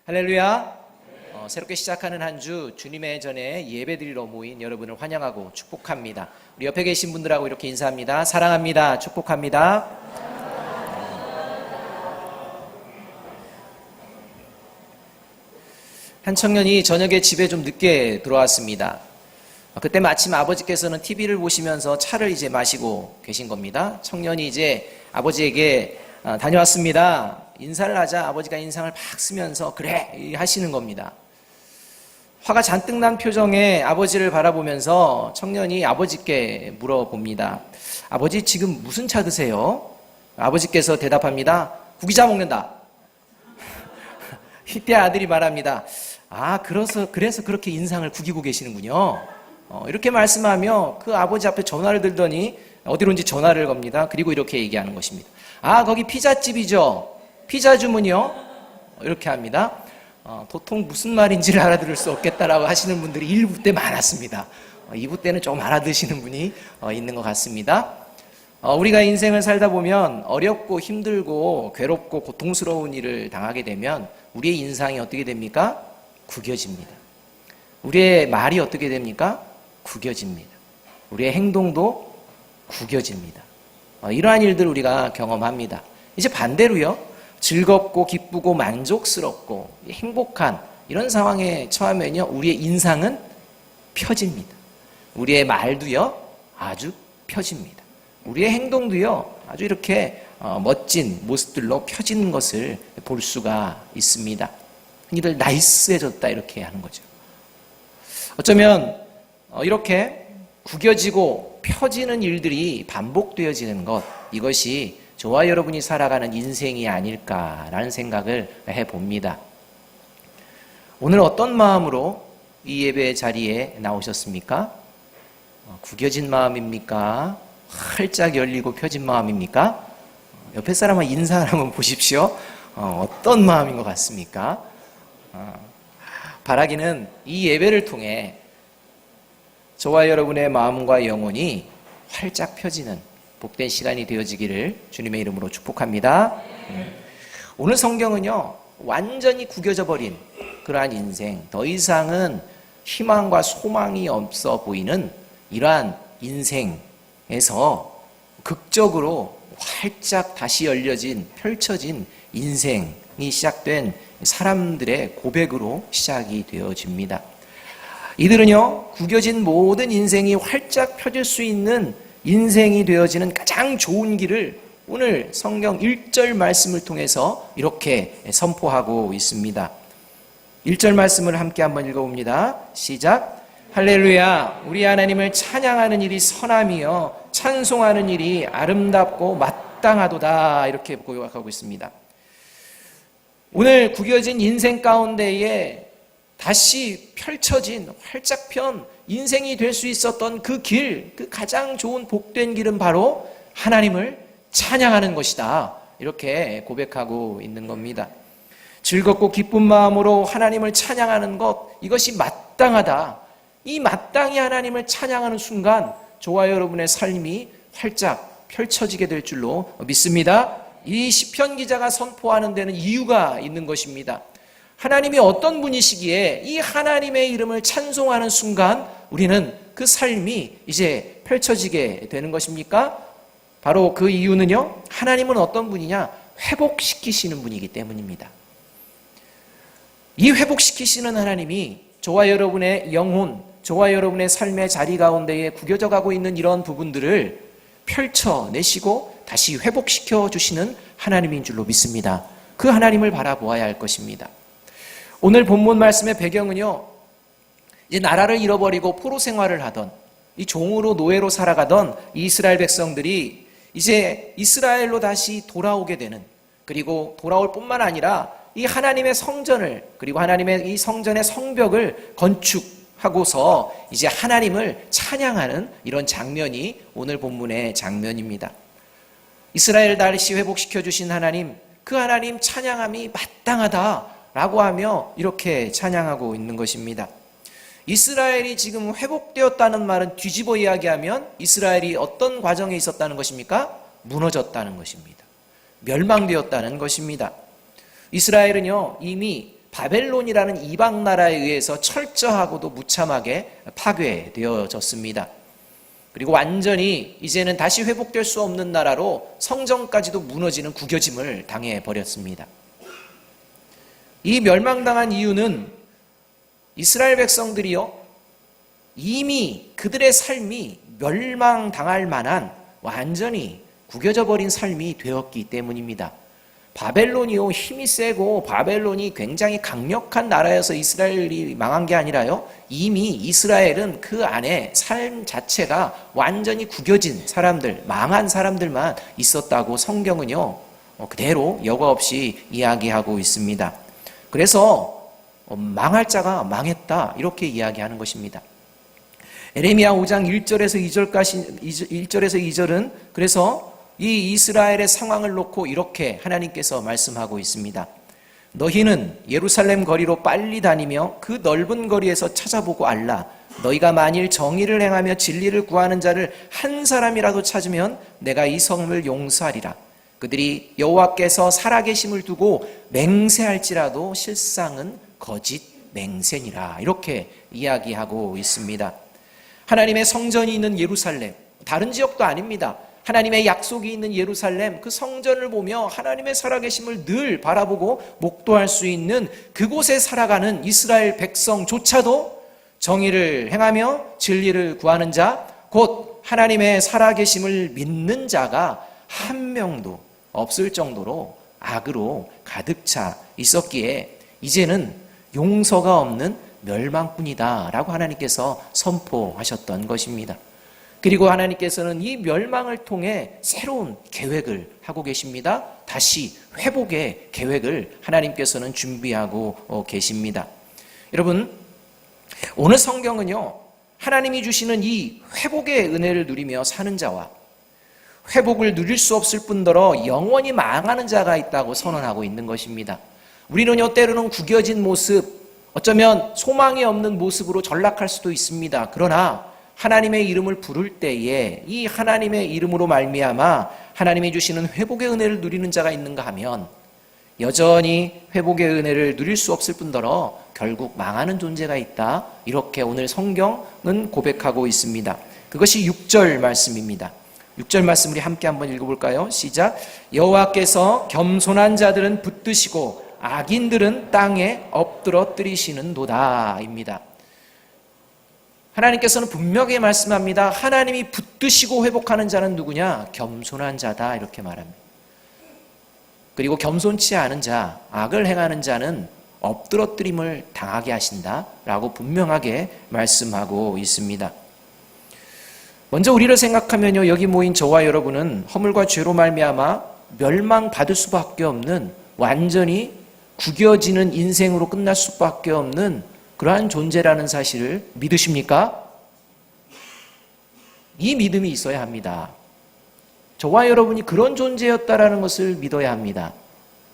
할렐루야. 새롭게 시작하는 한 주 주님의 전에 예배드리러 모인 여러분을 환영하고 축복합니다. 우리 옆에 계신 분들하고 이렇게 인사합니다. 사랑합니다. 축복합니다. 한 청년이 저녁에 집에 좀 늦게 들어왔습니다. 그때 마침 아버지께서는 TV를 보시면서 차를 이제 마시고 계신 겁니다. 청년이 이제 아버지에게 다녀왔습니다. 인사를 하자 아버지가 인상을 팍 쓰면서 그래 하시는 겁니다. 화가 잔뜩 난 표정에 아버지를 바라보면서 청년이 아버지께 물어봅니다. 아버지 지금 무슨 차 드세요? 아버지께서 대답합니다. 구기자 먹는다. 이때 아들이 말합니다. 그래서 그렇게 인상을 구기고 계시는군요. 이렇게 말씀하며 그 아버지 앞에 전화를 들더니 어디론지 전화를 겁니다. 그리고 이렇게 얘기하는 것입니다. 거기 피자집이죠. 피자 주문이요? 이렇게 합니다. 도통 무슨 말인지를 알아들을 수 없겠다라고 하시는 분들이 1부 때 많았습니다. 2부 때는 좀 알아듣시는 분이 있는 것 같습니다. 우리가 인생을 살다 보면 어렵고 힘들고 괴롭고 고통스러운 일을 당하게 되면 우리의 인상이 어떻게 됩니까? 구겨집니다. 우리의 말이 어떻게 됩니까? 구겨집니다. 우리의 행동도 구겨집니다. 이러한 일들을 우리가 경험합니다. 이제 반대로요. 즐겁고 기쁘고 만족스럽고 행복한 이런 상황에 처하면요. 우리의 인상은 펴집니다. 우리의 말도요. 아주 펴집니다. 우리의 행동도요. 아주 이렇게 멋진 모습들로 펴지는 것을 볼 수가 있습니다. 흔히들 나이스해졌다 이렇게 하는 거죠. 어쩌면 이렇게 구겨지고 펴지는 일들이 반복되어지는 것, 이것이 저와 여러분이 살아가는 인생이 아닐까라는 생각을 해봅니다. 오늘 어떤 마음으로 이 예배 자리에 나오셨습니까? 구겨진 마음입니까? 활짝 열리고 펴진 마음입니까? 옆에 사람과 인사를 한번 보십시오. 어떤 마음인 것 같습니까? 바라기는 이 예배를 통해 저와 여러분의 마음과 영혼이 활짝 펴지는 복된 시간이 되어지기를 주님의 이름으로 축복합니다. 오늘 성경은요, 완전히 구겨져 버린 그러한 인생, 더 이상은 희망과 소망이 없어 보이는 이러한 인생에서 극적으로 활짝 다시 열려진, 펼쳐진 인생이 시작된 사람들의 고백으로 시작이 되어집니다. 이들은요, 구겨진 모든 인생이 활짝 펴질 수 있는 인생이 되어지는 가장 좋은 길을 오늘 성경 1절 말씀을 통해서 이렇게 선포하고 있습니다. 1절 말씀을 함께 한번 읽어봅니다. 시작. 할렐루야. 우리 하나님을 찬양하는 일이 선함이요 찬송하는 일이 아름답고 마땅하도다. 이렇게 고백하고 있습니다. 오늘 구겨진 인생 가운데에 다시 펼쳐진 활짝 편 인생이 될 수 있었던 그 길, 그 가장 좋은 복된 길은 바로 하나님을 찬양하는 것이다. 이렇게 고백하고 있는 겁니다. 즐겁고 기쁜 마음으로 하나님을 찬양하는 것, 이것이 마땅하다. 이 마땅히 하나님을 찬양하는 순간 저와 여러분의 삶이 활짝 펼쳐지게 될 줄로 믿습니다. 이 시편 기자가 선포하는 데는 이유가 있는 것입니다. 하나님이 어떤 분이시기에 이 하나님의 이름을 찬송하는 순간 우리는 그 삶이 이제 펼쳐지게 되는 것입니까? 바로 그 이유는요, 하나님은 어떤 분이냐? 회복시키시는 분이기 때문입니다. 이 회복시키시는 하나님이 저와 여러분의 영혼, 저와 여러분의 삶의 자리 가운데에 구겨져 가고 있는 이런 부분들을 펼쳐내시고 다시 회복시켜 주시는 하나님인 줄로 믿습니다. 그 하나님을 바라보아야 할 것입니다. 오늘 본문 말씀의 배경은요, 이제 나라를 잃어버리고 포로 생활을 하던, 이 종으로 노예로 살아가던 이스라엘 백성들이 이제 이스라엘로 다시 돌아오게 되는, 그리고 돌아올 뿐만 아니라 이 하나님의 성전을, 그리고 하나님의 이 성전의 성벽을 건축하고서 이제 하나님을 찬양하는 이런 장면이 오늘 본문의 장면입니다. 이스라엘 다시 회복시켜 주신 하나님, 그 하나님 찬양함이 마땅하다라고 하며 이렇게 찬양하고 있는 것입니다. 이스라엘이 지금 회복되었다는 말은 뒤집어 이야기하면 이스라엘이 어떤 과정에 있었다는 것입니까? 무너졌다는 것입니다. 멸망되었다는 것입니다. 이스라엘은요, 이미 바벨론이라는 이방 나라에 의해서 철저하고도 무참하게 파괴되어졌습니다. 그리고 완전히 이제는 다시 회복될 수 없는 나라로 성전까지도 무너지는 구겨짐을 당해버렸습니다. 이 멸망당한 이유는 이스라엘 백성들이요, 이미 그들의 삶이 멸망당할 만한 완전히 구겨져 버린 삶이 되었기 때문입니다. 바벨론이요, 힘이 세고 바벨론이 굉장히 강력한 나라여서 이스라엘이 망한 게 아니라요, 이미 이스라엘은 그 안에 삶 자체가 완전히 구겨진 사람들, 망한 사람들만 있었다고 성경은요 그대로 여과 없이 이야기하고 있습니다. 그래서 망할 자가 망했다, 이렇게 이야기하는 것입니다. 에레미야 5장 1절에서 2절은 그래서 이 이스라엘의 상황을 놓고 이렇게 하나님께서 말씀하고 있습니다. 너희는 예루살렘 거리로 빨리 다니며 그 넓은 거리에서 찾아보고 알라. 너희가 만일 정의를 행하며 진리를 구하는 자를 한 사람이라도 찾으면 내가 이 성을 용서하리라. 그들이 여호와께서 살아계심을 두고 맹세할지라도 실상은 거짓 맹세니라. 이렇게 이야기하고 있습니다. 하나님의 성전이 있는 예루살렘, 다른 지역도 아닙니다. 하나님의 약속이 있는 예루살렘, 그 성전을 보며 하나님의 살아계심을 늘 바라보고 목도할 수 있는 그곳에 살아가는 이스라엘 백성조차도 정의를 행하며 진리를 구하는 자, 곧 하나님의 살아계심을 믿는 자가 한 명도 없을 정도로 악으로 가득 차 있었기에 이제는 용서가 없는 멸망뿐이다 라고 하나님께서 선포하셨던 것입니다. 그리고 하나님께서는 이 멸망을 통해 새로운 계획을 하고 계십니다. 다시 회복의 계획을 하나님께서는 준비하고 계십니다. 여러분, 오늘 성경은요, 하나님이 주시는 이 회복의 은혜를 누리며 사는 자와 회복을 누릴 수 없을 뿐더러 영원히 망하는 자가 있다고 선언하고 있는 것입니다. 우리는요, 때로는 구겨진 모습, 어쩌면 소망이 없는 모습으로 전락할 수도 있습니다. 그러나 하나님의 이름을 부를 때에 이 하나님의 이름으로 말미암아 하나님이 주시는 회복의 은혜를 누리는 자가 있는가 하면 여전히 회복의 은혜를 누릴 수 없을 뿐더러 결국 망하는 존재가 있다. 이렇게 오늘 성경은 고백하고 있습니다. 그것이 6절 말씀입니다. 6절 말씀 우리 함께 한번 읽어볼까요? 시작. 여호와께서 겸손한 자들은 붙드시고 악인들은 땅에 엎드러뜨리시는도다 입니다. 하나님께서는 분명히 말씀합니다. 하나님이 붙드시고 회복하는 자는 누구냐? 겸손한 자다, 이렇게 말합니다. 그리고 겸손치 않은 자, 악을 행하는 자는 엎드러뜨림을 당하게 하신다라고 분명하게 말씀하고 있습니다. 먼저 우리를 생각하면요, 여기 모인 저와 여러분은 허물과 죄로 말미암아 멸망받을 수밖에 없는, 완전히 구겨지는 인생으로 끝날 수밖에 없는 그러한 존재라는 사실을 믿으십니까? 이 믿음이 있어야 합니다. 저와 여러분이 그런 존재였다라는 것을 믿어야 합니다.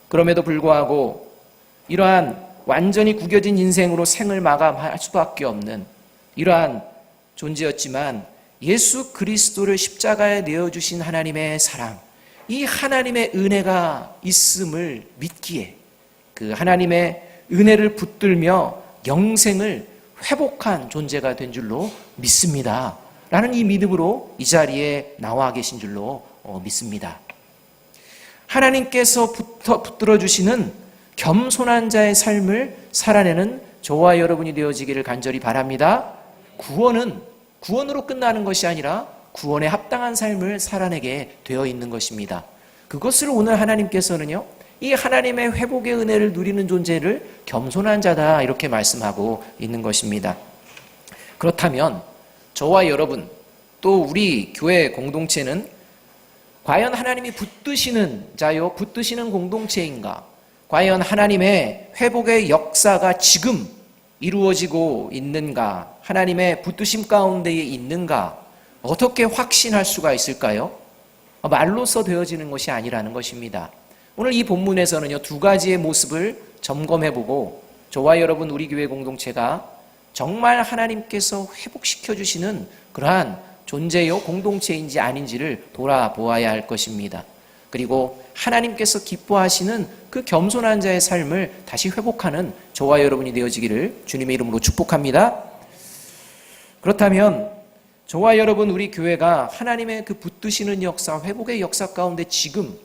그럼에도 불구하고 이러한 완전히 구겨진 인생으로 생을 마감할 수밖에 없는 이러한 존재였지만 예수 그리스도를 십자가에 내어주신 하나님의 사랑, 이 하나님의 은혜가 있음을 믿기에 그 하나님의 은혜를 붙들며 영생을 회복한 존재가 된 줄로 믿습니다. 라는 이 믿음으로 이 자리에 나와 계신 줄로 믿습니다. 하나님께서 붙들어 주시는 겸손한 자의 삶을 살아내는 저와 여러분이 되어지기를 간절히 바랍니다. 구원으로 끝나는 것이 아니라 구원에 합당한 삶을 살아내게 되어 있는 것입니다. 그것을 오늘 하나님께서는요, 이 하나님의 회복의 은혜를 누리는 존재를 겸손한 자다, 이렇게 말씀하고 있는 것입니다. 그렇다면 저와 여러분, 또 우리 교회 공동체는 과연 하나님이 붙드시는 자요, 붙드시는 공동체인가? 과연 하나님의 회복의 역사가 지금 이루어지고 있는가? 하나님의 붙드심 가운데에 있는가? 어떻게 확신할 수가 있을까요? 말로써 되어지는 것이 아니라는 것입니다. 오늘 이 본문에서는요, 두 가지의 모습을 점검해보고 저와 여러분 우리 교회 공동체가 정말 하나님께서 회복시켜 주시는 그러한 존재요 공동체인지 아닌지를 돌아보아야 할 것입니다. 그리고 하나님께서 기뻐하시는 그 겸손한 자의 삶을 다시 회복하는 저와 여러분이 되어지기를 주님의 이름으로 축복합니다. 그렇다면 저와 여러분, 우리 교회가 하나님의 그 붙드시는 역사, 회복의 역사 가운데 지금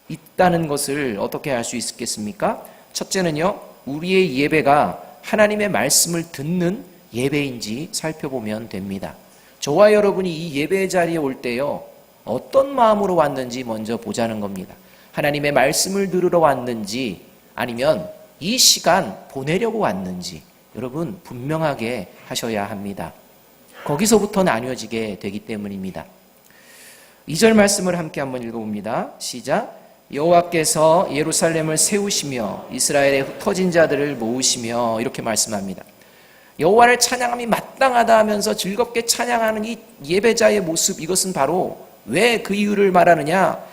있다는 것을 어떻게 알 수 있겠습니까? 첫째는요, 우리의 예배가 하나님의 말씀을 듣는 예배인지 살펴보면 됩니다. 저와 여러분이 이 예배 자리에 올 때요, 어떤 마음으로 왔는지 먼저 보자는 겁니다. 하나님의 말씀을 들으러 왔는지 아니면 이 시간 보내려고 왔는지 여러분 분명하게 하셔야 합니다. 거기서부터 나뉘어지게 되기 때문입니다. 2절 말씀을 함께 한번 읽어봅니다. 시작. 여호와께서 예루살렘을 세우시며 이스라엘의 흩어진 자들을 모으시며, 이렇게 말씀합니다. 여호와를 찬양함이 마땅하다 하면서 즐겁게 찬양하는 이 예배자의 모습, 이것은 바로 왜 그 이유를 말하느냐?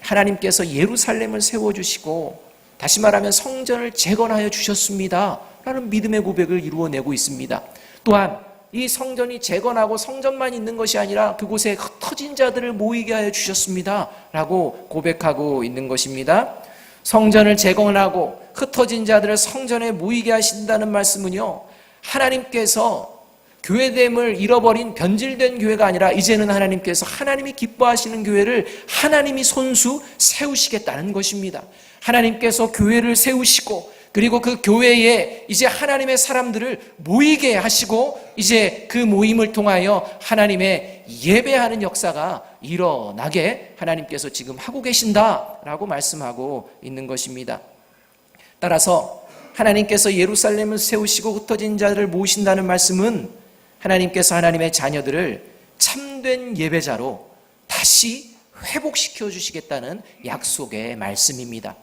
하나님께서 예루살렘을 세워주시고 다시 말하면 성전을 재건하여 주셨습니다 라는 믿음의 고백을 이루어내고 있습니다. 또한 이 성전이 재건하고 성전만 있는 것이 아니라 그곳에 흩어진 자들을 모이게 하여 주셨습니다 라고 고백하고 있는 것입니다. 성전을 재건하고 흩어진 자들을 성전에 모이게 하신다는 말씀은요, 하나님께서 교회됨을 잃어버린 변질된 교회가 아니라 이제는 하나님께서 하나님이 기뻐하시는 교회를 하나님이 손수 세우시겠다는 것입니다. 하나님께서 교회를 세우시고 그리고 그 교회에 이제 하나님의 사람들을 모이게 하시고 이제 그 모임을 통하여 하나님의 예배하는 역사가 일어나게 하나님께서 지금 하고 계신다라고 말씀하고 있는 것입니다. 따라서 하나님께서 예루살렘을 세우시고 흩어진 자들을 모으신다는 말씀은 하나님께서 하나님의 자녀들을 참된 예배자로 다시 회복시켜 주시겠다는 약속의 말씀입니다.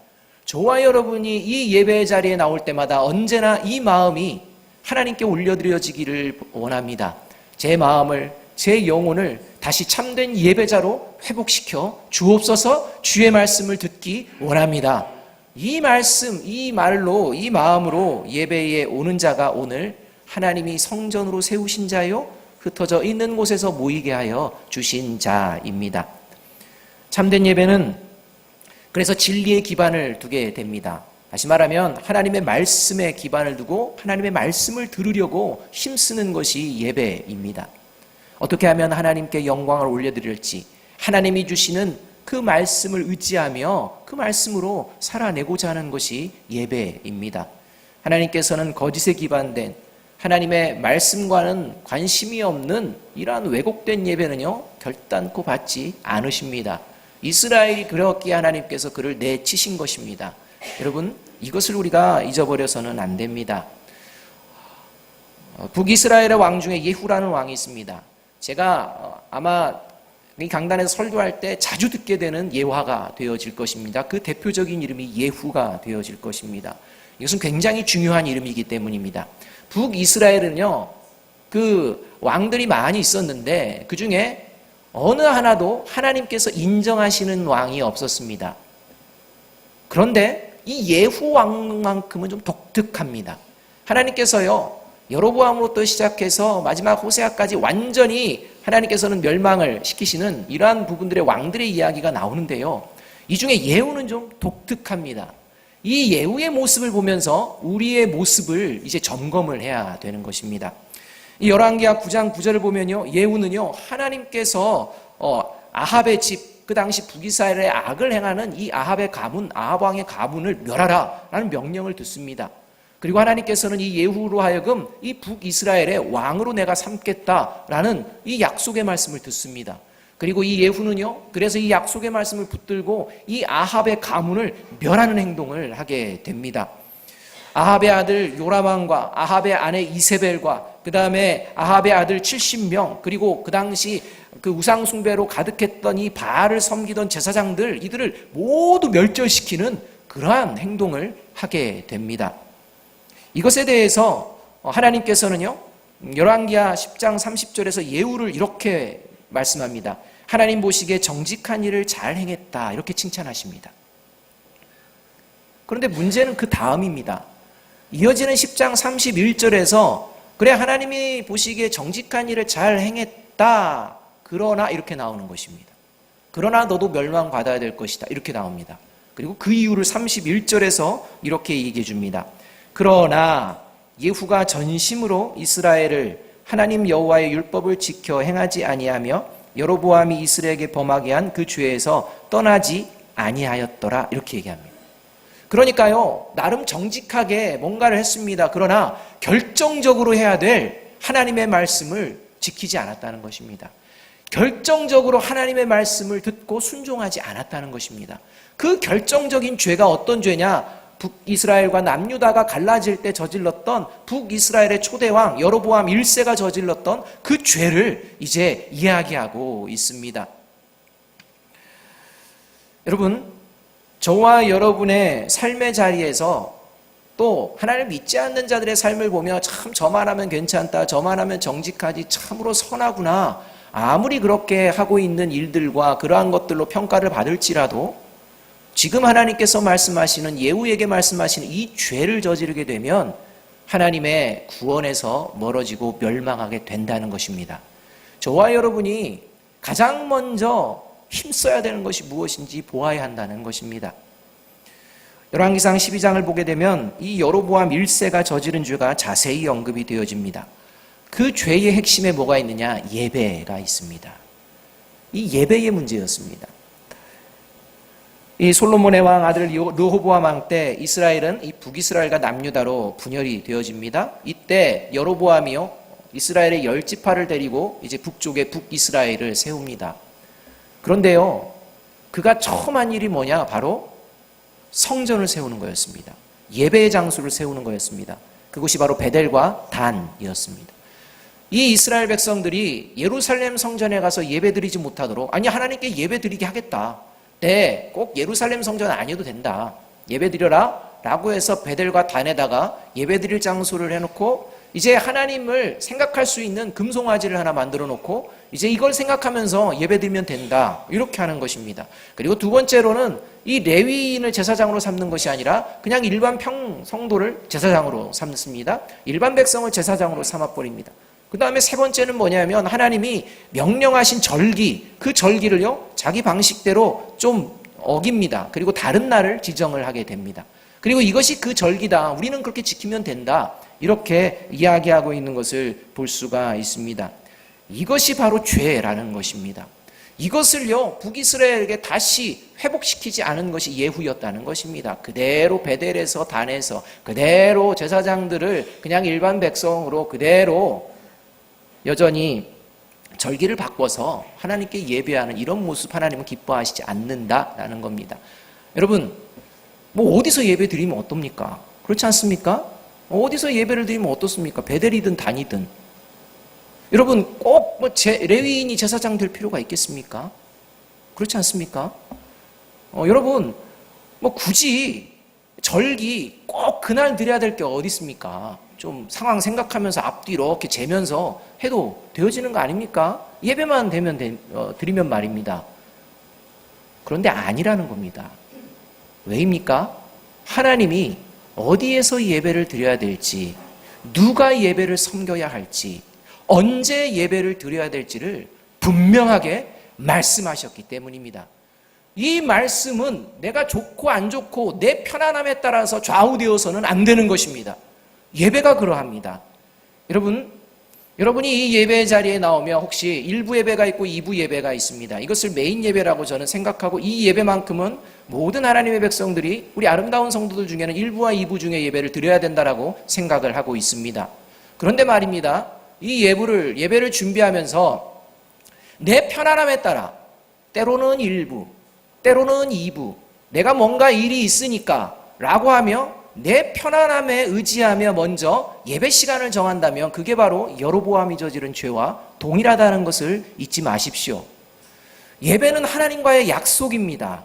저와 여러분이 이 예배 자리에 나올 때마다 언제나 이 마음이 하나님께 올려드려지기를 원합니다. 제 마음을, 제 영혼을 다시 참된 예배자로 회복시켜 주옵소서. 주의 말씀을 듣기 원합니다. 이 말씀, 이 말로, 이 마음으로 예배에 오는 자가 오늘 하나님이 성전으로 세우신 자요, 흩어져 있는 곳에서 모이게 하여 주신 자입니다. 참된 예배는 그래서 진리의 기반을 두게 됩니다. 다시 말하면 하나님의 말씀에 기반을 두고 하나님의 말씀을 들으려고 힘쓰는 것이 예배입니다. 어떻게 하면 하나님께 영광을 올려드릴지 하나님이 주시는 그 말씀을 의지하며 그 말씀으로 살아내고자 하는 것이 예배입니다. 하나님께서는 거짓에 기반된 하나님의 말씀과는 관심이 없는 이러한 왜곡된 예배는요, 결단코 받지 않으십니다. 이스라엘이 그렇기에 하나님께서 그를 내치신 것입니다. 여러분, 이것을 우리가 잊어버려서는 안 됩니다. 북이스라엘의 왕 중에 예후라는 왕이 있습니다. 제가 아마 이 강단에서 설교할 때 자주 듣게 되는 예화가 되어질 것입니다. 그 대표적인 이름이 예후가 되어질 것입니다. 이것은 굉장히 중요한 이름이기 때문입니다. 북이스라엘은요, 그 왕들이 많이 있었는데 그 중에 어느 하나도 하나님께서 인정하시는 왕이 없었습니다. 그런데 이 예후 왕만큼은 좀 독특합니다. 하나님께서요, 여로보암으로부터 시작해서 마지막 호세아까지 완전히 하나님께서는 멸망을 시키시는 이러한 부분들의 왕들의 이야기가 나오는데요, 이 중에 예후는 좀 독특합니다. 이 예후의 모습을 보면서 우리의 모습을 이제 점검을 해야 되는 것입니다. 이 열왕기하 9장 9절을 보면요, 예후는요, 하나님께서 아합의 집, 그 당시 북이스라엘의 악을 행하는 이 아합의 가문, 아합 왕의 가문을 멸하라 라는 명령을 듣습니다. 그리고 하나님께서는 이 예후로 하여금 이 북이스라엘의 왕으로 내가 삼겠다라는 이 약속의 말씀을 듣습니다. 그리고 이 예후는요, 그래서 이 약속의 말씀을 붙들고 이 아합의 가문을 멸하는 행동을 하게 됩니다. 아합의 아들 요람왕과 아합의 아내 이세벨과 그 다음에 아합의 아들 70명, 그리고 그 당시 그 우상숭배로 가득했던 이 바알을 섬기던 제사장들, 이들을 모두 멸절시키는 그러한 행동을 하게 됩니다. 이것에 대해서 하나님께서는요, 열왕기하 10장 30절에서 예후를 이렇게 말씀합니다. 하나님 보시기에 정직한 일을 잘 행했다, 이렇게 칭찬하십니다. 그런데 문제는 그 다음입니다. 이어지는 10장 31절에서 그래, 하나님이 보시기에 정직한 일을 잘 행했다, 그러나 이렇게 나오는 것입니다. 그러나 너도 멸망받아야 될 것이다. 이렇게 나옵니다. 그리고 그 이유를 31절에서 이렇게 얘기해 줍니다. 그러나 예후가 전심으로 이스라엘을 하나님 여호와의 율법을 지켜 행하지 아니하며 여로보암이 이스라엘에게 범하게 한 그 죄에서 떠나지 아니하였더라. 이렇게 얘기합니다. 그러니까요, 나름 정직하게 뭔가를 했습니다. 그러나 결정적으로 해야 될 하나님의 말씀을 지키지 않았다는 것입니다. 결정적으로 하나님의 말씀을 듣고 순종하지 않았다는 것입니다. 그 결정적인 죄가 어떤 죄냐? 북이스라엘과 남유다가 갈라질 때 저질렀던 북이스라엘의 초대왕 여로보암 1세가 저질렀던 그 죄를 이제 이야기하고 있습니다. 여러분, 저와 여러분의 삶의 자리에서 또 하나님을 믿지 않는 자들의 삶을 보며 참 저만 하면 괜찮다, 저만 하면 정직하지, 참으로 선하구나, 아무리 그렇게 하고 있는 일들과 그러한 것들로 평가를 받을지라도 지금 하나님께서 말씀하시는, 예후에게 말씀하시는 이 죄를 저지르게 되면 하나님의 구원에서 멀어지고 멸망하게 된다는 것입니다. 저와 여러분이 가장 먼저 힘써야 되는 것이 무엇인지 보아야 한다는 것입니다. 열왕기상 12장을 보게 되면 이 여로보암 1세가 저지른 죄가 자세히 언급이 되어집니다. 그 죄의 핵심에 뭐가 있느냐? 예배가 있습니다. 이 예배의 문제였습니다. 이 솔로몬의 왕 아들 르호보암 왕 때 이스라엘은 이 북이스라엘과 남유다로 분열이 되어집니다. 이때 여로보암이요, 이스라엘의 10지파를 데리고 이제 북쪽에 북이스라엘을 세웁니다. 그런데요, 그가 처음 한 일이 뭐냐? 바로 성전을 세우는 거였습니다. 예배의 장소를 세우는 거였습니다. 그것이 바로 베델과 단이었습니다. 이 이스라엘 백성들이 예루살렘 성전에 가서 예배드리지 못하도록, 아니 하나님께 예배드리게 하겠다, 네, 꼭 예루살렘 성전 아니어도 된다, 예배드려라 라고 해서 베델과 단에다가 예배드릴 장소를 해놓고 이제 하나님을 생각할 수 있는 금송아지를 하나 만들어 놓고 이제 이걸 생각하면서 예배드리면 된다, 이렇게 하는 것입니다. 그리고 두 번째로는 이 레위인을 제사장으로 삼는 것이 아니라 그냥 일반 성도를 제사장으로 삼습니다. 일반 백성을 제사장으로 삼아버립니다. 그 다음에 세 번째는 뭐냐면 하나님이 명령하신 절기, 그 절기를요 자기 방식대로 좀 어깁니다. 그리고 다른 날을 지정을 하게 됩니다. 그리고 이것이 그 절기다, 우리는 그렇게 지키면 된다, 이렇게 이야기하고 있는 것을 볼 수가 있습니다. 이것이 바로 죄라는 것입니다. 이것을요 북이스라엘에게 다시 회복시키지 않은 것이 예후였다는 것입니다. 그대로 베델에서 단에서 그대로 제사장들을 그냥 일반 백성으로 그대로 여전히 절기를 바꿔서 하나님께 예배하는 이런 모습 하나님은 기뻐하시지 않는다라는 겁니다. 여러분, 뭐 어디서 예배 드리면 어떻습니까? 그렇지 않습니까? 어디서 예배를 드리면 어떻습니까? 베델이든 단이든. 여러분, 꼭 레위인이 제사장 될 필요가 있겠습니까? 그렇지 않습니까? 여러분, 굳이 절기 꼭 그날 드려야 될 게 어디 있습니까? 좀 상황 생각하면서 앞뒤 이렇게 재면서 해도 되어지는 거 아닙니까? 예배만 되면 드리면 말입니다. 그런데 아니라는 겁니다. 왜입니까? 하나님이 어디에서 예배를 드려야 될지, 누가 예배를 섬겨야 할지, 언제 예배를 드려야 될지를 분명하게 말씀하셨기 때문입니다. 이 말씀은 내가 좋고 안 좋고 내 편안함에 따라서 좌우되어서는 안 되는 것입니다. 예배가 그러합니다. 여러분이 이 예배 자리에 나오면 혹시 1부 예배가 있고 2부 예배가 있습니다. 이것을 메인 예배라고 저는 생각하고, 이 예배만큼은 모든 하나님의 백성들이, 우리 아름다운 성도들 중에는 1부와 2부 중에 예배를 드려야 된다라고 생각을 하고 있습니다. 그런데 말입니다, 이 예배를 준비하면서 내 편안함에 따라 때로는 1부, 때로는 2부, 내가 뭔가 일이 있으니까 라고 하며 내 편안함에 의지하며 먼저 예배 시간을 정한다면 그게 바로 여로보암이 저지른 죄와 동일하다는 것을 잊지 마십시오. 예배는 하나님과의 약속입니다.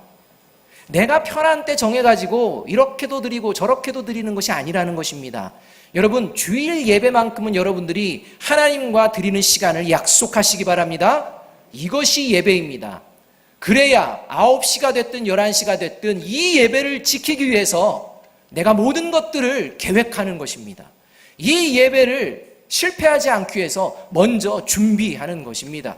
내가 편한 때 정해가지고 이렇게도 드리고 저렇게도 드리는 것이 아니라는 것입니다. 여러분, 주일 예배만큼은 여러분들이 하나님과 드리는 시간을 약속하시기 바랍니다. 이것이 예배입니다. 그래야 9시가 됐든 11시가 됐든 이 예배를 지키기 위해서 내가 모든 것들을 계획하는 것입니다. 이 예배를 실패하지 않기 위해서 먼저 준비하는 것입니다.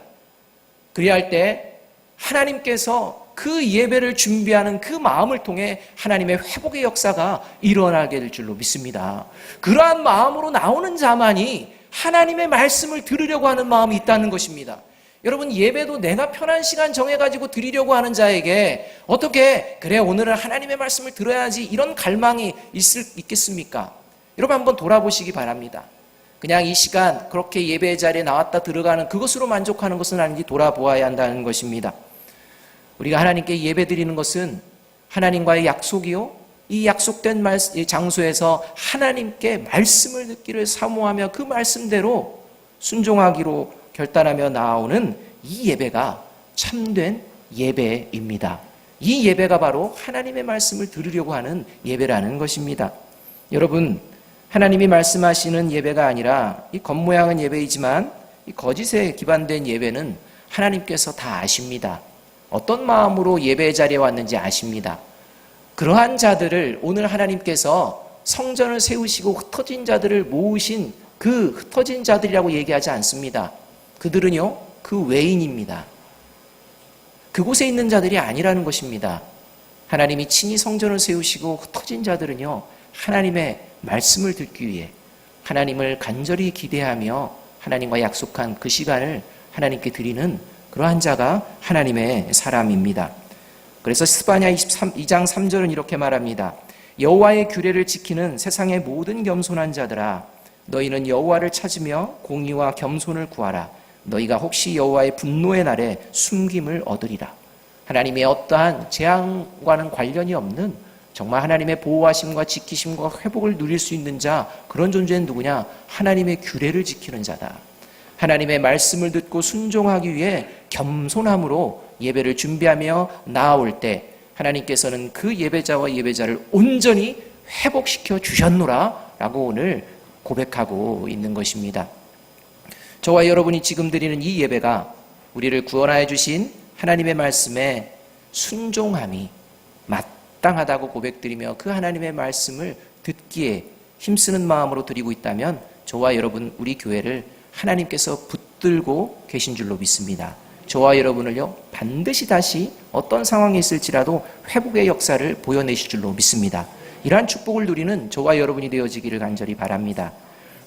그래야 할 때 하나님께서 그 예배를 준비하는 그 마음을 통해 하나님의 회복의 역사가 일어나게 될 줄로 믿습니다. 그러한 마음으로 나오는 자만이 하나님의 말씀을 들으려고 하는 마음이 있다는 것입니다. 여러분, 예배도 내가 편한 시간 정해가지고 드리려고 하는 자에게 어떻게 그래 오늘은 하나님의 말씀을 들어야지 이런 갈망이 있겠습니까? 여러분 한번 돌아보시기 바랍니다. 그냥 이 시간 그렇게 예배 자리에 나왔다 들어가는 그것으로 만족하는 것은 아닌지 돌아보아야 한다는 것입니다. 우리가 하나님께 예배 드리는 것은 하나님과의 약속이요, 이 약속된 장소에서 하나님께 말씀을 듣기를 사모하며 그 말씀대로 순종하기로 결단하며 나오는 이 예배가 참된 예배입니다. 이 예배가 바로 하나님의 말씀을 들으려고 하는 예배라는 것입니다. 여러분, 하나님이 말씀하시는 예배가 아니라 이 겉모양은 예배이지만 이 거짓에 기반된 예배는 하나님께서 다 아십니다. 어떤 마음으로 예배 자리에 왔는지 아십니다. 그러한 자들을 오늘 하나님께서 성전을 세우시고 흩어진 자들을 모으신 그 흩어진 자들이라고 얘기하지 않습니다. 그들은요, 그 외인입니다. 그곳에 있는 자들이 아니라는 것입니다. 하나님이 친히 성전을 세우시고 흩어진 자들은요, 하나님의 말씀을 듣기 위해 하나님을 간절히 기대하며 하나님과 약속한 그 시간을 하나님께 드리는 그러한 자가 하나님의 사람입니다. 그래서 스바냐 2장 3절은 이렇게 말합니다. 여호와의 규례를 지키는 세상의 모든 겸손한 자들아, 너희는 여호와를 찾으며 공의와 겸손을 구하라. 너희가 혹시 여호와의 분노의 날에 숨김을 얻으리라. 하나님의 어떠한 재앙과는 관련이 없는 정말 하나님의 보호하심과 지키심과 회복을 누릴 수 있는 자, 그런 존재는 누구냐? 하나님의 규례를 지키는 자다. 하나님의 말씀을 듣고 순종하기 위해 겸손함으로 예배를 준비하며 나아올 때 하나님께서는 그 예배자와 예배자를 온전히 회복시켜 주셨노라 라고 오늘 고백하고 있는 것입니다. 저와 여러분이 지금 드리는 이 예배가 우리를 구원하여 주신 하나님의 말씀에 순종함이 마땅하다고 고백드리며 그 하나님의 말씀을 듣기에 힘쓰는 마음으로 드리고 있다면 저와 여러분, 우리 교회를 하나님께서 붙들고 계신 줄로 믿습니다. 저와 여러분을요, 반드시 다시 어떤 상황이 있을지라도 회복의 역사를 보여내실 줄로 믿습니다. 이러한 축복을 누리는 저와 여러분이 되어지기를 간절히 바랍니다.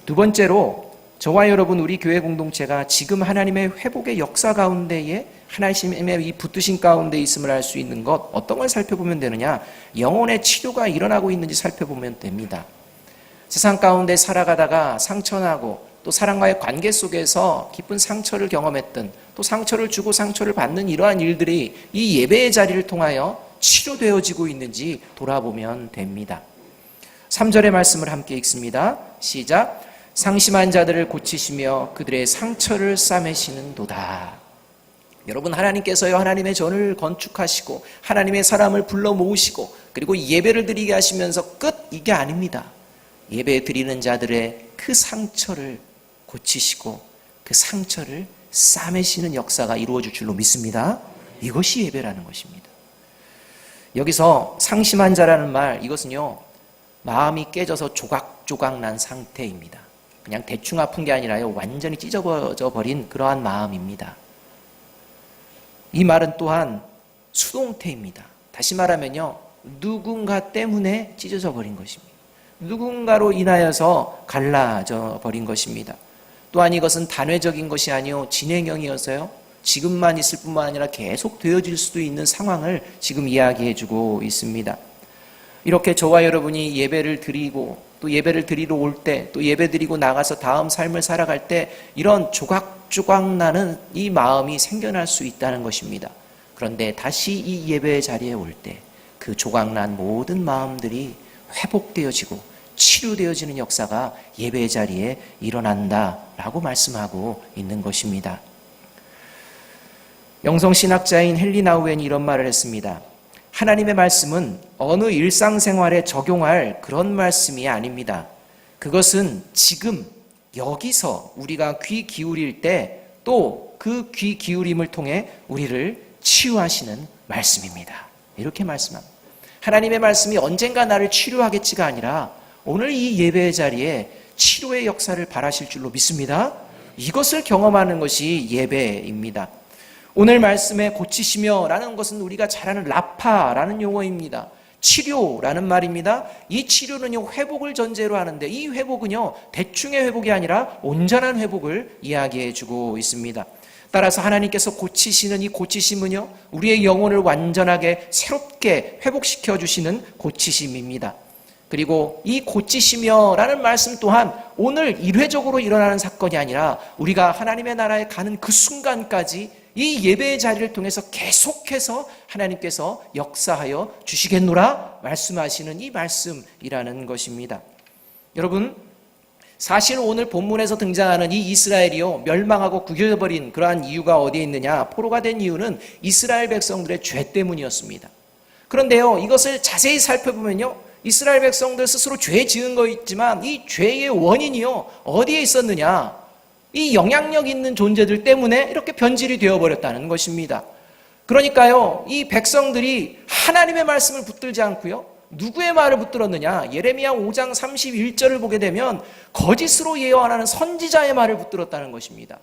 두 번째로, 저와 여러분, 우리 교회 공동체가 지금 하나님의 회복의 역사 가운데에 하나님의 이 붙드신 가운데 있음을 알 수 있는 것, 어떤 걸 살펴보면 되느냐? 영혼의 치료가 일어나고 있는지 살펴보면 됩니다. 세상 가운데 살아가다가 상처나고 또 사람과의 관계 속에서 깊은 상처를 경험했던, 또 상처를 주고 상처를 받는 이러한 일들이 이 예배의 자리를 통하여 치료되어지고 있는지 돌아보면 됩니다. 3절의 말씀을 함께 읽습니다. 시작. 상심한 자들을 고치시며 그들의 상처를 싸매시는 도다. 여러분, 하나님께서요, 하나님의 전을 건축하시고 하나님의 사람을 불러 모으시고 그리고 예배를 드리게 하시면서 끝, 이게 아닙니다. 예배 드리는 자들의 그 상처를 고치시고 그 상처를 싸매시는 역사가 이루어질 줄로 믿습니다. 이것이 예배라는 것입니다. 여기서 상심한 자라는 말, 이것은요, 마음이 깨져서 조각조각 난 상태입니다. 그냥 대충 아픈 게 아니라요, 완전히 찢어져 버린 그러한 마음입니다. 이 말은 또한 수동태입니다. 다시 말하면요, 누군가 때문에 찢어져 버린 것입니다. 누군가로 인하여서 갈라져 버린 것입니다. 또한 이것은 단회적인 것이 아니요, 진행형이어서요, 지금만 있을 뿐만 아니라 계속 되어질 수도 있는 상황을 지금 이야기해주고 있습니다. 이렇게 저와 여러분이 예배를 드리고 또 예배를 드리러 올 때, 또 예배 드리고 나가서 다음 삶을 살아갈 때 이런 조각조각 나는 이 마음이 생겨날 수 있다는 것입니다. 그런데 다시 이 예배 자리에 올 때 그 조각난 모든 마음들이 회복되어지고 치유되어지는 역사가 예배 자리에 일어난다라고 말씀하고 있는 것입니다. 영성신학자인 헨리 나우엔이 이런 말을 했습니다. 하나님의 말씀은 어느 일상생활에 적용할 그런 말씀이 아닙니다. 그것은 지금 여기서 우리가 귀 기울일 때 또 그 귀 기울임을 통해 우리를 치유하시는 말씀입니다. 이렇게 말씀합니다. 하나님의 말씀이 언젠가 나를 치료하겠지가 아니라 오늘 이 예배의 자리에 치료의 역사를 바라실 줄로 믿습니다. 이것을 경험하는 것이 예배입니다. 오늘 말씀에 고치시며 라는 것은 우리가 잘 아는 라파라는 용어입니다. 치료라는 말입니다. 이 치료는요, 회복을 전제로 하는데 이 회복은요, 대충의 회복이 아니라 온전한 회복을 이야기해 주고 있습니다. 따라서 하나님께서 고치시는 이 고치심은요, 우리의 영혼을 완전하게 새롭게 회복시켜 주시는 고치심입니다. 그리고 이 고치시며 라는 말씀 또한 오늘 일회적으로 일어나는 사건이 아니라 우리가 하나님의 나라에 가는 그 순간까지 이 예배의 자리를 통해서 계속해서 하나님께서 역사하여 주시겠노라 말씀하시는 이 말씀이라는 것입니다. 여러분, 사실 오늘 본문에서 등장하는 이 이스라엘이요, 멸망하고 구겨버린 그러한 이유가 어디에 있느냐? 포로가 된 이유는 이스라엘 백성들의 죄 때문이었습니다. 그런데요, 이것을 자세히 살펴보면요, 이스라엘 백성들 스스로 죄 지은 거 있지만 이 죄의 원인이요, 어디에 있었느냐? 이 영향력 있는 존재들 때문에 이렇게 변질이 되어버렸다는 것입니다. 그러니까요, 이 백성들이 하나님의 말씀을 붙들지 않고요, 누구의 말을 붙들었느냐? 예레미야 5장 31절을 보게 되면 거짓으로 예언하는 선지자의 말을 붙들었다는 것입니다.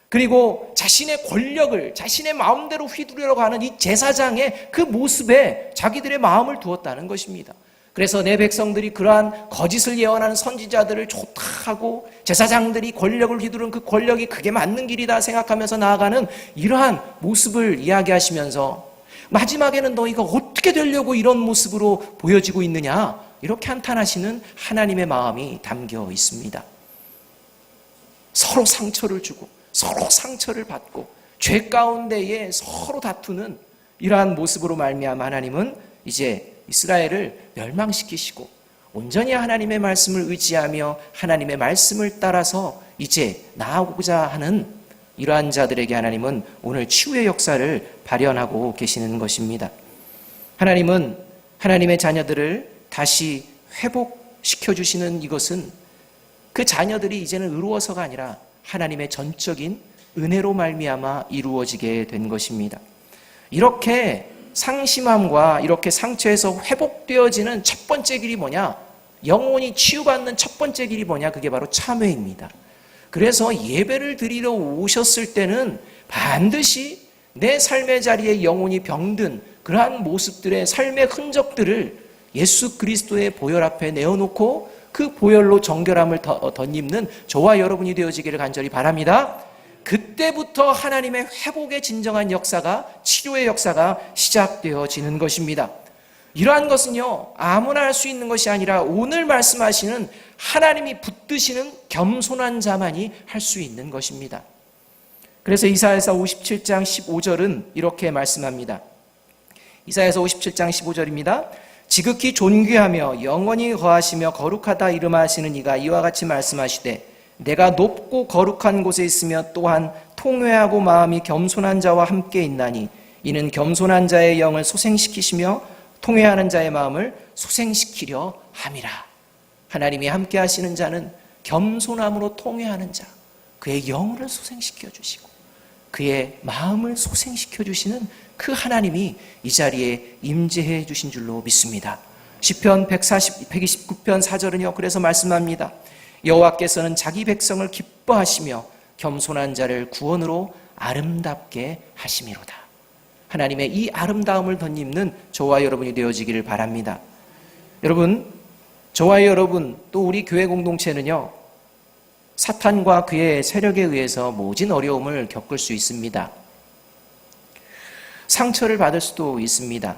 그리고 자신의 권력을 자신의 마음대로 휘두르려고 하는 이 제사장의 그 모습에 자기들의 마음을 두었다는 것입니다. 그래서 내 백성들이 그러한 거짓을 예언하는 선지자들을 좋다 하고 제사장들이 권력을 휘두른 그 권력이 그게 맞는 길이다 생각하면서 나아가는 이러한 모습을 이야기하시면서 마지막에는 너희가 어떻게 되려고 이런 모습으로 보여지고 있느냐, 이렇게 한탄하시는 하나님의 마음이 담겨 있습니다. 서로 상처를 주고 서로 상처를 받고 죄 가운데에 서로 다투는 이러한 모습으로 말미암아 하나님은 이제 이스라엘을 멸망시키시고 온전히 하나님의 말씀을 의지하며 하나님의 말씀을 따라서 이제 나아오고자 하는 이러한 자들에게 하나님은 오늘 치유의 역사를 발현하고 계시는 것입니다. 하나님은 하나님의 자녀들을 다시 회복시켜 주시는 이것은 그 자녀들이 이제는 의로워서가 아니라 하나님의 전적인 은혜로 말미암아 이루어지게 된 것입니다. 이렇게 상심함과 이렇게 상처에서 회복되어지는 첫 번째 길이 뭐냐? 영혼이 치유받는 첫 번째 길이 뭐냐? 그게 바로 참회입니다. 그래서 예배를 드리러 오셨을 때는 반드시 내 삶의 자리에 영혼이 병든 그러한 모습들의 삶의 흔적들을 예수 그리스도의 보혈 앞에 내어놓고 그 보혈로 정결함을 덧입는 저와 여러분이 되어지기를 간절히 바랍니다. 그때부터 하나님의 회복의 진정한 역사가, 치료의 역사가 시작되어지는 것입니다. 이러한 것은요, 아무나 할 수 있는 것이 아니라 오늘 말씀하시는 하나님이 붙드시는 겸손한 자만이 할 수 있는 것입니다. 그래서 이사야서 57장 15절은 이렇게 말씀합니다. 이사야서 57장 15절입니다. 지극히 존귀하며 영원히 거하시며 거룩하다 이름하시는 이가 이와 같이 말씀하시되 내가 높고 거룩한 곳에 있으며 또한 통회하고 마음이 겸손한 자와 함께 있나니 이는 겸손한 자의 영을 소생시키시며 통회하는 자의 마음을 소생시키려 함이라. 하나님이 함께 하시는 자는 겸손함으로 통회하는 자, 그의 영을 소생시켜 주시고 그의 마음을 소생시켜 주시는 그 하나님이 이 자리에 임재해 주신 줄로 믿습니다. 시편 129편 4절은요, 그래서 말씀합니다. 여호와께서는 자기 백성을 기뻐하시며 겸손한 자를 구원으로 아름답게 하심이로다. 하나님의 이 아름다움을 덧입는 저와 여러분이 되어지기를 바랍니다. 여러분, 저와 여러분 또 우리 교회 공동체는요, 사탄과 그의 세력에 의해서 모진 어려움을 겪을 수 있습니다. 상처를 받을 수도 있습니다.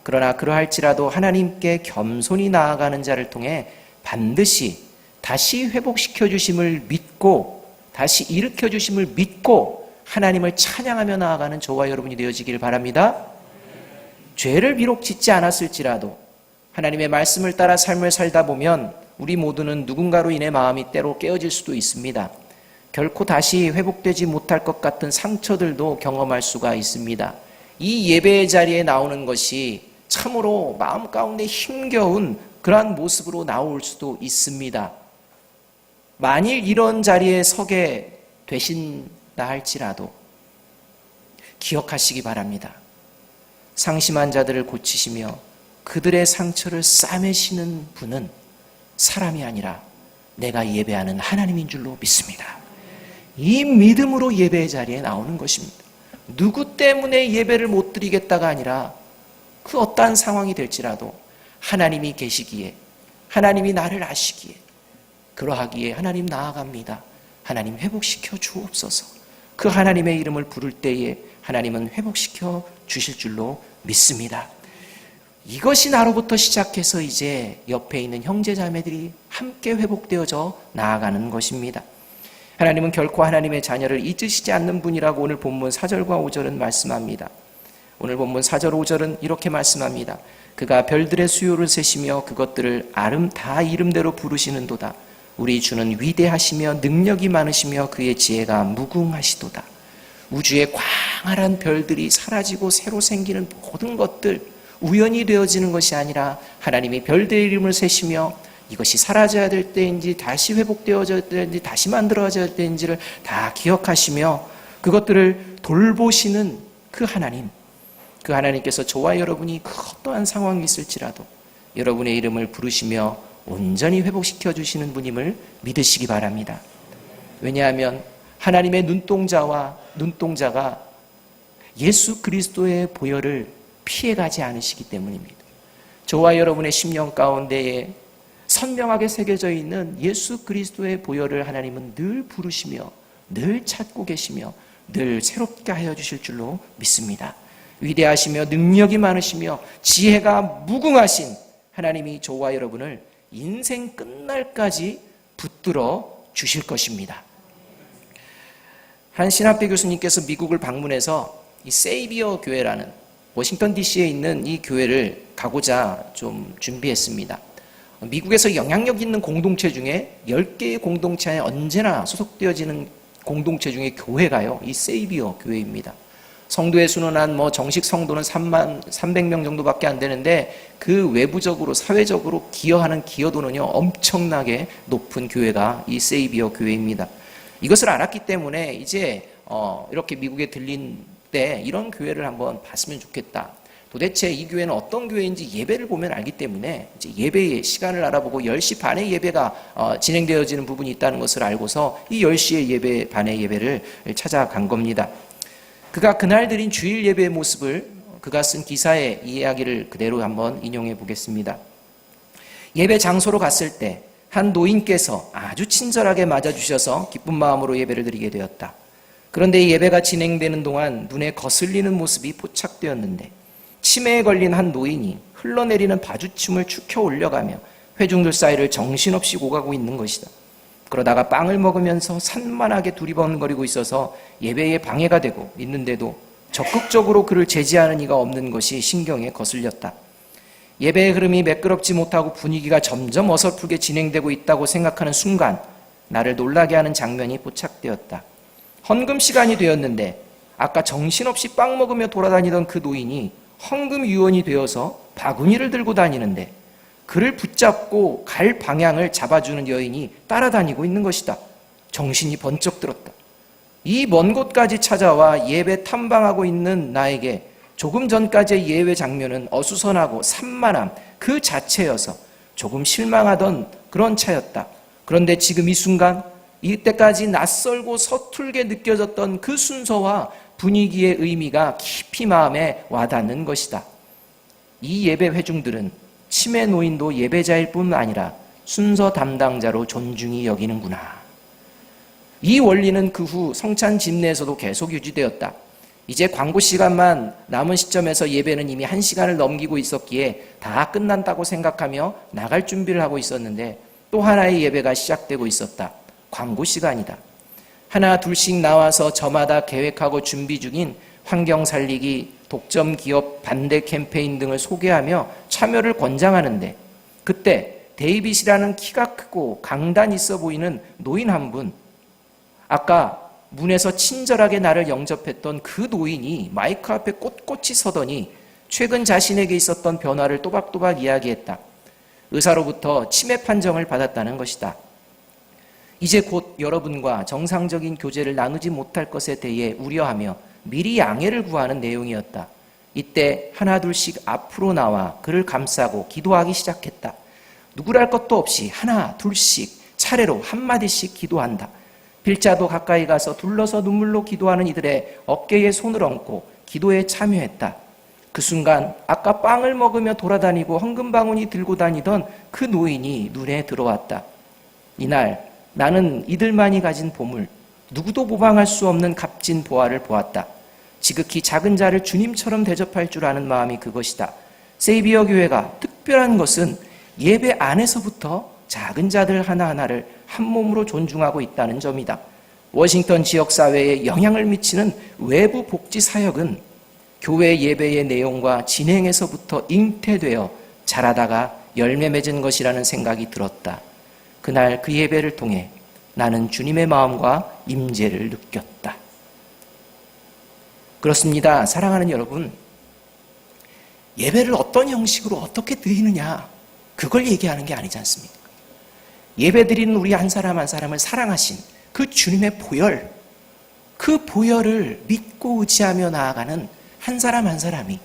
그러나 그러할지라도 하나님께 겸손히 나아가는 자를 통해 반드시 다시 회복시켜 주심을 믿고 다시 일으켜 주심을 믿고 하나님을 찬양하며 나아가는 저와 여러분이 되어지기를 바랍니다. 죄를 비록 짓지 않았을지라도 하나님의 말씀을 따라 삶을 살다 보면 우리 모두는 누군가로 인해 마음이 때로 깨어질 수도 있습니다. 결코 다시 회복되지 못할 것 같은 상처들도 경험할 수가 있습니다. 이 예배의 자리에 나오는 것이 참으로 마음 가운데 힘겨운 그러한 모습으로 나올 수도 있습니다. 만일 이런 자리에 서게 되신다 할지라도 기억하시기 바랍니다. 상심한 자들을 고치시며 그들의 상처를 싸매시는 분은 사람이 아니라 내가 예배하는 하나님인 줄로 믿습니다. 이 믿음으로 예배의 자리에 나오는 것입니다. 누구 때문에 예배를 못 드리겠다가 아니라 그 어떠한 상황이 될지라도 하나님이 계시기에, 하나님이 나를 아시기에, 그러하기에 하나님 나아갑니다. 하나님 회복시켜 주옵소서. 그 하나님의 이름을 부를 때에 하나님은 회복시켜 주실 줄로 믿습니다. 이것이 나로부터 시작해서 이제 옆에 있는 형제자매들이 함께 회복되어져 나아가는 것입니다. 하나님은 결코 하나님의 자녀를 잊으시지 않는 분이라고 오늘 본문 4절과 5절은 말씀합니다. 오늘 본문 4절 5절은 이렇게 말씀합니다. 그가 별들의 수요를 세시며 그것들을 다 이름대로 부르시는도다. 우리 주는 위대하시며 능력이 많으시며 그의 지혜가 무궁하시도다. 우주의 광활한 별들이 사라지고 새로 생기는 모든 것들, 우연히 되어지는 것이 아니라 하나님이 별들의 이름을 세시며 이것이 사라져야 될 때인지 다시 회복되어져야 되는지 다시 만들어져야 되는지를 다 기억하시며 그것들을 돌보시는 그 하나님, 그 하나님께서 저와 여러분이 그 어떠한 상황이 있을지라도 여러분의 이름을 부르시며 온전히 회복시켜 주시는 분임을 믿으시기 바랍니다. 왜냐하면 하나님의 눈동자가 예수 그리스도의 보혈을 피해가지 않으시기 때문입니다. 저와 여러분의 심령 가운데에 선명하게 새겨져 있는 예수 그리스도의 보혈을 하나님은 늘 부르시며 늘 찾고 계시며 늘 새롭게 하여 주실 줄로 믿습니다. 위대하시며 능력이 많으시며 지혜가 무궁하신 하나님이 저와 여러분을 인생 끝날까지 붙들어 주실 것입니다. 한 신학대 교수님께서 미국을 방문해서 이 세이비어 교회라는 워싱턴 DC에 있는 이 교회를 가고자 좀 준비했습니다. 미국에서 영향력 있는 공동체 중에 10개의 공동체에 언제나 소속되어지는 공동체 중에 교회가요, 이 세이비어 교회입니다. 성도의 수는 한 정식 성도는 300명 정도밖에 안 되는데 그 외부적으로 사회적으로 기여하는 기여도는요 엄청나게 높은 교회가 이 세이비어 교회입니다. 이것을 알았기 때문에 이제 이렇게 미국에 들린 때 이런 교회를 한번 봤으면 좋겠다. 도대체 이 교회는 어떤 교회인지 예배를 보면 알기 때문에 이제 예배의 시간을 알아보고 10시 반에 예배가 진행되어지는 부분이 있다는 것을 알고서 이 10시에 예배 반의 예배를 찾아간 겁니다. 그가 그날 드린 주일 예배의 모습을 그가 쓴 기사의 이야기를 그대로 한번 인용해 보겠습니다. 예배 장소로 갔을 때 한 노인께서 아주 친절하게 맞아주셔서 기쁜 마음으로 예배를 드리게 되었다. 그런데 예배가 진행되는 동안 눈에 거슬리는 모습이 포착되었는데 치매에 걸린 한 노인이 흘러내리는 바주춤을 축혀 올려가며 회중들 사이를 정신없이 오가고 있는 것이다. 그러다가 빵을 먹으면서 산만하게 두리번거리고 있어서 예배에 방해가 되고 있는데도 적극적으로 그를 제지하는 이가 없는 것이 신경에 거슬렸다. 예배의 흐름이 매끄럽지 못하고 분위기가 점점 어설프게 진행되고 있다고 생각하는 순간 나를 놀라게 하는 장면이 포착되었다. 헌금 시간이 되었는데 아까 정신없이 빵 먹으며 돌아다니던 그 노인이 헌금 유언이 되어서 바구니를 들고 다니는데 그를 붙잡고 갈 방향을 잡아주는 여인이 따라다니고 있는 것이다. 정신이 번쩍 들었다. 이 먼 곳까지 찾아와 예배 탐방하고 있는 나에게 조금 전까지의 예배 장면은 어수선하고 산만함 그 자체여서 조금 실망하던 그런 차였다. 그런데 지금 이 순간 이때까지 낯설고 서툴게 느껴졌던 그 순서와 분위기의 의미가 깊이 마음에 와닿는 것이다. 이 예배 회중들은 치매 노인도 예배자일 뿐 아니라 순서 담당자로 존중이 여기는구나. 이 원리는 그 후 성찬 집내에서도 계속 유지되었다. 이제 광고 시간만 남은 시점에서 예배는 이미 1시간을 넘기고 있었기에 다 끝난다고 생각하며 나갈 준비를 하고 있었는데 또 하나의 예배가 시작되고 있었다. 광고 시간이다. 하나 둘씩 나와서 저마다 계획하고 준비 중인 환경 살리기, 독점 기업 반대 캠페인 등을 소개하며 참여를 권장하는데 그때 데이빗이라는 키가 크고 강단 있어 보이는 노인 한 분, 아까 문에서 친절하게 나를 영접했던 그 노인이 마이크 앞에 꼿꼿이 서더니 최근 자신에게 있었던 변화를 또박또박 이야기했다. 의사로부터 치매 판정을 받았다는 것이다. 이제 곧 여러분과 정상적인 교제를 나누지 못할 것에 대해 우려하며 미리 양해를 구하는 내용이었다. 이때 하나 둘씩 앞으로 나와 그를 감싸고 기도하기 시작했다. 누구랄 것도 없이 하나 둘씩 차례로 한마디씩 기도한다. 빌자도 가까이 가서 둘러서 눈물로 기도하는 이들의 어깨에 손을 얹고 기도에 참여했다. 그 순간 아까 빵을 먹으며 돌아다니고 헌금바구니 들고 다니던 그 노인이 눈에 들어왔다. 이날 나는 이들만이 가진 보물, 누구도 모방할 수 없는 값진 보화를 보았다. 지극히 작은 자를 주님처럼 대접할 줄 아는 마음이 그것이다. 세이비어 교회가 특별한 것은 예배 안에서부터 작은 자들 하나하나를 한 몸으로 존중하고 있다는 점이다. 워싱턴 지역사회에 영향을 미치는 외부 복지 사역은 교회 예배의 내용과 진행에서부터 잉태되어 자라다가 열매 맺은 것이라는 생각이 들었다. 그날 그 예배를 통해 나는 주님의 마음과 임재를 느꼈다. 그렇습니다. 사랑하는 여러분, 예배를 어떤 형식으로 어떻게 드리느냐, 그걸 얘기하는 게 아니지 않습니까? 예배 드리는 우리 한 사람 한 사람을 사랑하신 그 주님의 보혈, 그 보혈을 믿고 의지하며 나아가는 한 사람 한 사람이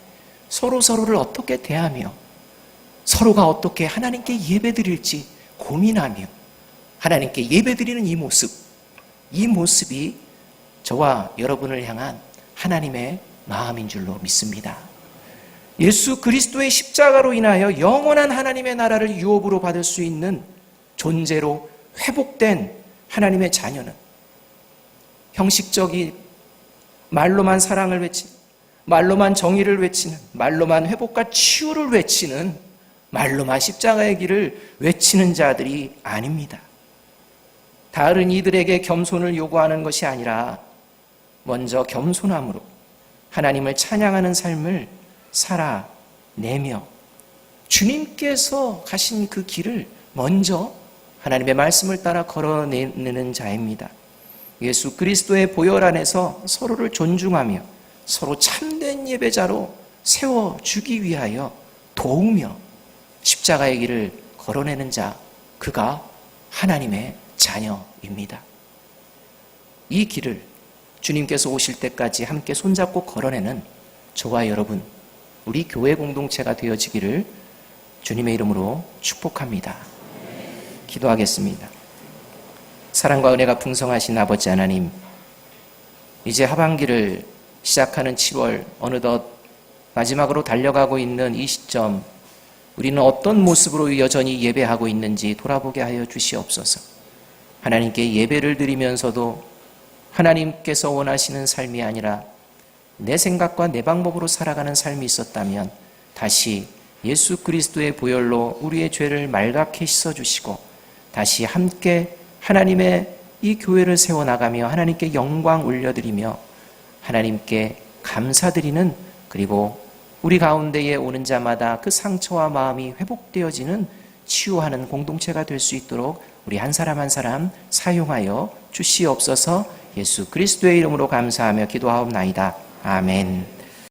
서로를 어떻게 대하며 서로가 어떻게 하나님께 예배 드릴지 고민하며 하나님께 예배 드리는 이 모습이 저와 여러분을 향한 하나님의 마음인 줄로 믿습니다. 예수 그리스도의 십자가로 인하여 영원한 하나님의 나라를 유업으로 받을 수 있는 존재로 회복된 하나님의 자녀는 형식적인 말로만 사랑을 외치는, 말로만 정의를 외치는, 말로만 회복과 치유를 외치는, 말로만 십자가의 길을 외치는 자들이 아닙니다. 다른 이들에게 겸손을 요구하는 것이 아니라 먼저 겸손함으로 하나님을 찬양하는 삶을 살아내며 주님께서 가신 그 길을 먼저 하나님의 말씀을 따라 걸어내는 자입니다. 예수 그리스도의 보혈 안에서 서로를 존중하며 서로 참된 예배자로 세워주기 위하여 도우며 십자가의 길을 걸어내는 자, 그가 하나님의 자녀입니다. 이 길을 주님께서 오실 때까지 함께 손잡고 걸어내는 저와 여러분, 우리 교회 공동체가 되어지기를 주님의 이름으로 축복합니다. 기도하겠습니다. 사랑과 은혜가 풍성하신 아버지 하나님, 이제 하반기를 시작하는 7월, 어느덧 마지막으로 달려가고 있는 이 시점, 우리는 어떤 모습으로 여전히 예배하고 있는지 돌아보게 하여 주시옵소서. 하나님께 예배를 드리면서도 하나님께서 원하시는 삶이 아니라 내 생각과 내 방법으로 살아가는 삶이 있었다면 다시 예수 그리스도의 보혈로 우리의 죄를 맑게 씻어주시고 다시 함께 하나님의 이 교회를 세워나가며 하나님께 영광 올려드리며 하나님께 감사드리는, 그리고 우리 가운데에 오는 자마다 그 상처와 마음이 회복되어지는 치유하는 공동체가 될 수 있도록 우리 한 사람 한 사람 사용하여 주시옵소서. 예수 그리스도의 이름으로 감사하며 기도하옵나이다. 아멘.